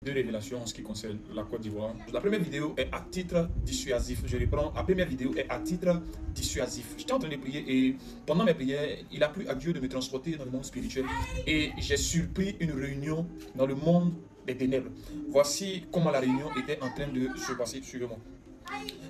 Deux révélations en ce qui concerne la Côte d'Ivoire. La première vidéo est à titre dissuasif. Je reprends. La première vidéo est à titre dissuasif. J'étais en train de prier et pendant mes prières, il a plu à Dieu de me transporter dans le monde spirituel. Et j'ai surpris une réunion dans le monde des ténèbres. Voici comment la réunion était en train de se passer. Suivez-moi.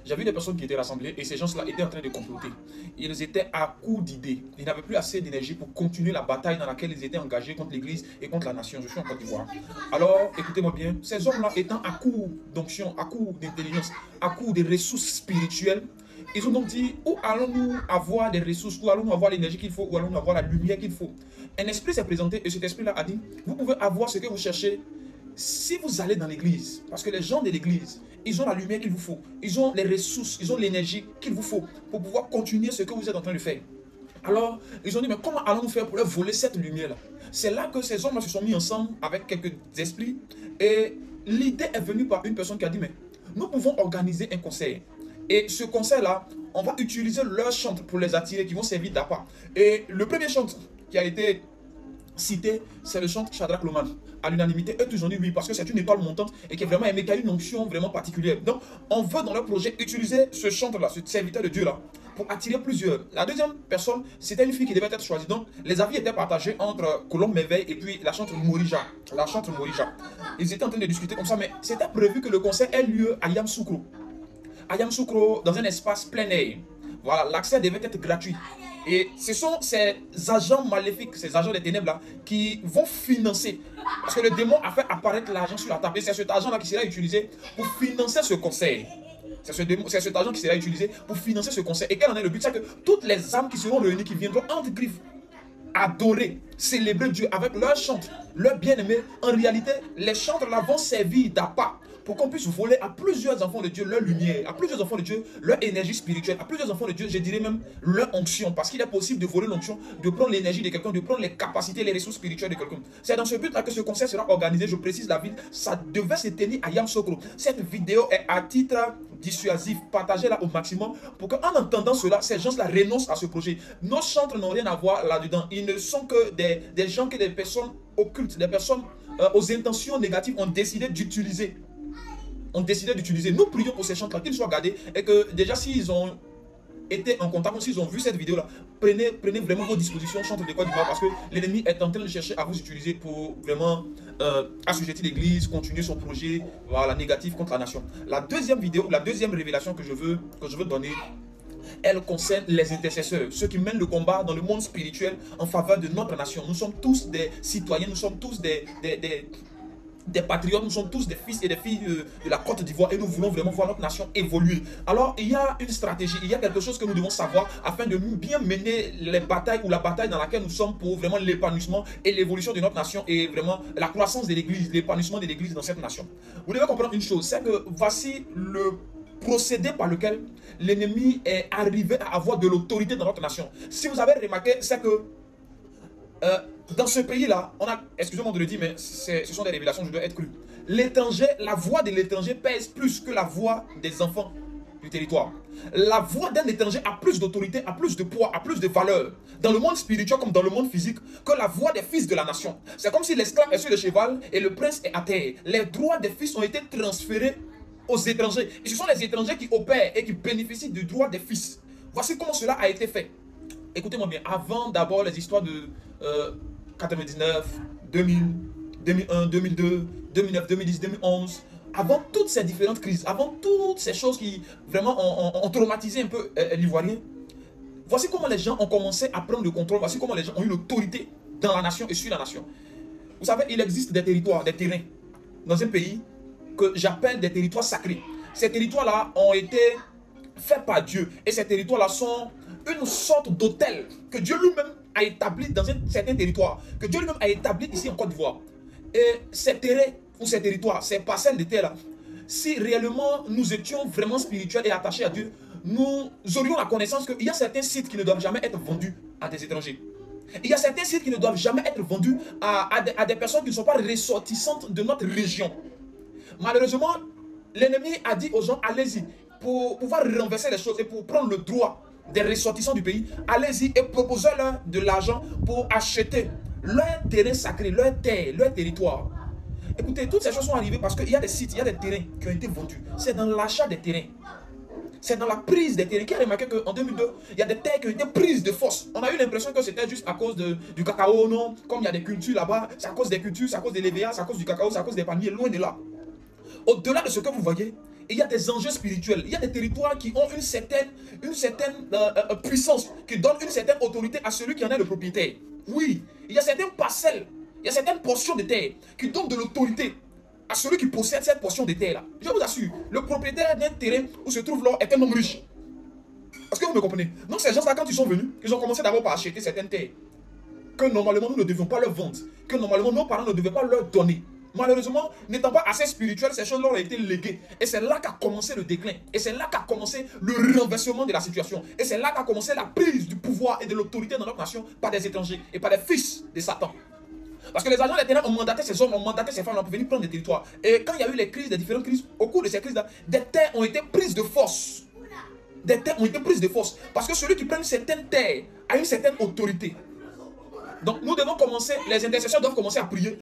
J'ai vu des personnes qui étaient rassemblées et ces gens-là étaient en train de comploter. Ils étaient à court d'idées. Ils n'avaient plus assez d'énergie pour continuer la bataille dans laquelle ils étaient engagés contre l'Église et contre la nation. Je suis en Côte d'Ivoire. Alors, écoutez-moi bien, ces hommes-là étant à court d'onction, à court d'intelligence, à court de ressources spirituelles, ils ont donc dit, où allons-nous avoir des ressources, où allons-nous avoir l'énergie qu'il faut, où allons-nous avoir la lumière qu'il faut. Un esprit s'est présenté et cet esprit-là a dit, vous pouvez avoir ce que vous cherchez si vous allez dans l'église, parce que les gens de l'église, ils ont la lumière qu'il vous faut, ils ont les ressources, ils ont l'énergie qu'il vous faut pour pouvoir continuer ce que vous êtes en train de faire. Alors, ils ont dit, mais comment allons-nous faire pour leur voler cette lumière-là? C'est là que ces hommes se sont mis ensemble avec quelques esprits et l'idée est venue par une personne qui a dit, mais nous pouvons organiser un concert. Et ce concert-là, on va utiliser leurs chantres pour les attirer, qui vont servir d'appât. Et le premier chantre qui a été cité, c'est le chantre Shadrach Loman. À l'unanimité, eux tous ont dit oui, parce que c'est une étoile montante et qui est vraiment aimé, qui a une onction vraiment particulière. Donc, on veut dans leur projet utiliser ce chantre-là, ce serviteur de Dieu-là, pour attirer plusieurs. La deuxième personne, c'était une fille qui devait être choisie. Donc, les avis étaient partagés entre Colombe Merveille et puis la chantre Morija. La chantre Morija. Ils étaient en train de discuter comme ça, mais c'était prévu que le concert ait lieu à Yamoussoukro. À Yamoussoukro, dans un espace plein air. Voilà, l'accès devait être gratuit. Et ce sont ces agents maléfiques, ces agents des ténèbres-là, qui vont financer. Parce que le démon a fait apparaître l'argent sur la table. Et c'est cet argent-là qui sera utilisé pour financer ce concert. C'est cet argent qui sera utilisé pour financer ce concert. Et quel en est le but? C'est que toutes les âmes qui seront réunies, qui viendront entre griffes, adorer, célébrer Dieu avec leurs chantres, leurs bien-aimés. En réalité, les chantres là vont servir d'appât pour qu'on puisse voler à plusieurs enfants de Dieu leur lumière, à plusieurs enfants de Dieu leur énergie spirituelle, à plusieurs enfants de Dieu, je dirais même leur onction, parce qu'il est possible de voler l'onction, de prendre l'énergie de quelqu'un, de prendre les capacités, les ressources spirituelles de quelqu'un. C'est dans ce but-là que ce concert sera organisé, je précise la ville, ça devait se tenir à Yamoussoukro. Cette vidéo est à titre dissuasif, partagez-la au maximum pour qu'en entendant cela, ces gens-là renoncent à ce projet. Nos chantres n'ont rien à voir là-dedans, ils ne sont que des gens, que des personnes occultes, des personnes aux intentions négatives ont décidé d'utiliser. Nous prions pour ces chantres-là, qu'ils soient gardés et que déjà s'ils ont été en contact, s'ils ont vu cette vidéo-là, prenez vraiment vos dispositions, chantres de Côte d'Ivoire, parce que l'ennemi est en train de chercher à vous utiliser pour vraiment assujettir l'église, continuer son projet voilà, négatif contre la nation. La deuxième vidéo, la deuxième révélation que je veux donner, elle concerne les intercesseurs, ceux qui mènent le combat dans le monde spirituel en faveur de notre nation. Nous sommes tous des citoyens, nous sommes tous des patriotes, nous sommes tous des fils et des filles de la Côte d'Ivoire et nous voulons vraiment voir notre nation évoluer. Alors, il y a une stratégie, il y a quelque chose que nous devons savoir afin de bien mener les batailles ou la bataille dans laquelle nous sommes pour vraiment l'épanouissement et l'évolution de notre nation et vraiment la croissance de l'église, l'épanouissement de l'église dans cette nation. Vous devez comprendre une chose, c'est que voici le procédé par lequel l'ennemi est arrivé à avoir de l'autorité dans notre nation. Si vous avez remarqué, c'est que dans ce pays-là, on a, excusez-moi de le dire, mais ce sont des révélations, je dois être cru. L'étranger, la voix de l'étranger pèse plus que la voix des enfants du territoire. La voix d'un étranger a plus d'autorité, a plus de poids, a plus de valeur dans le monde spirituel comme dans le monde physique que la voix des fils de la nation. C'est comme si l'esclave est sur le cheval et le prince est à terre. Les droits des fils ont été transférés aux étrangers. Et ce sont les étrangers qui opèrent et qui bénéficient du droit des fils. Voici comment cela a été fait. Écoutez-moi bien, avant d'abord les histoires de 99, 2000, 2001, 2002, 2009, 2010, 2011, avant toutes ces différentes crises, avant toutes ces choses qui vraiment ont traumatisé un peu l'Ivoirien, voici comment les gens ont commencé à prendre le contrôle, voici comment les gens ont eu l'autorité dans la nation et sur la nation. Vous savez, il existe des territoires, des terrains dans un pays que j'appelle des territoires sacrés. Ces territoires-là ont été faits par Dieu et ces territoires-là sont une sorte d'hôtel que Dieu lui-même a établi dans un certain territoire, que Dieu lui-même a établi ici en Côte d'Ivoire. Et ces terrains ou ces territoires, ces parcelles de terre-là, si réellement nous étions vraiment spirituels et attachés à Dieu, nous aurions la connaissance qu'il y a certains sites qui ne doivent jamais être vendus à des étrangers. Il y a certains sites qui ne doivent jamais être vendus à des personnes qui ne sont pas ressortissantes de notre région. Malheureusement, l'ennemi a dit aux gens, allez-y, pour pouvoir renverser les choses et pour prendre le droit des ressortissants du pays, allez-y et proposez-leur de l'argent pour acheter leur terrain sacré, leur terre, leur territoire. Écoutez, toutes ces choses sont arrivées parce qu'il y a des sites, il y a des terrains qui ont été vendus. C'est dans l'achat des terrains. C'est dans la prise des terrains. Qui a remarqué qu'en 2002, il y a des terres qui ont été prises de force. On a eu l'impression que c'était juste à cause du cacao, non? Comme il y a des cultures là-bas, c'est à cause des cultures, c'est à cause des lévéas, c'est à cause du cacao, c'est à cause des palmiers, loin de là. Au-delà de ce que vous voyez, il y a des enjeux spirituels. Il y a des territoires qui ont une certaine puissance, qui donnent une certaine autorité à celui qui en est le propriétaire. Oui, il y a certaines parcelles, il y a certaines portions de terre qui donnent de l'autorité à celui qui possède cette portion de terre-là. Je vous assure, le propriétaire d'un terrain où se trouve l'or est un homme riche. Est-ce que vous me comprenez? Donc ces gens-là, quand ils sont venus, ils ont commencé d'abord par acheter certaines terres que normalement nous ne devions pas leur vendre, que normalement nos parents ne devaient pas leur donner. Malheureusement, n'étant pas assez spirituels, ces choses-là ont été léguées. Et c'est là qu'a commencé le déclin. Et c'est là qu'a commencé le renversement de la situation. Et c'est là qu'a commencé la prise du pouvoir et de l'autorité dans notre nation par des étrangers et par des fils de Satan. Parce que les agents d'éternel ont mandaté ces hommes, ont mandaté ces femmes pour venir prendre des territoires. Et quand il y a eu les crises, les différentes crises, au cours de ces crises-là, des terres ont été prises de force. Des terres ont été prises de force. Parce que celui qui prend une certaine terre a une certaine autorité. Donc nous devons commencer, les intercesseurs doivent commencer à prier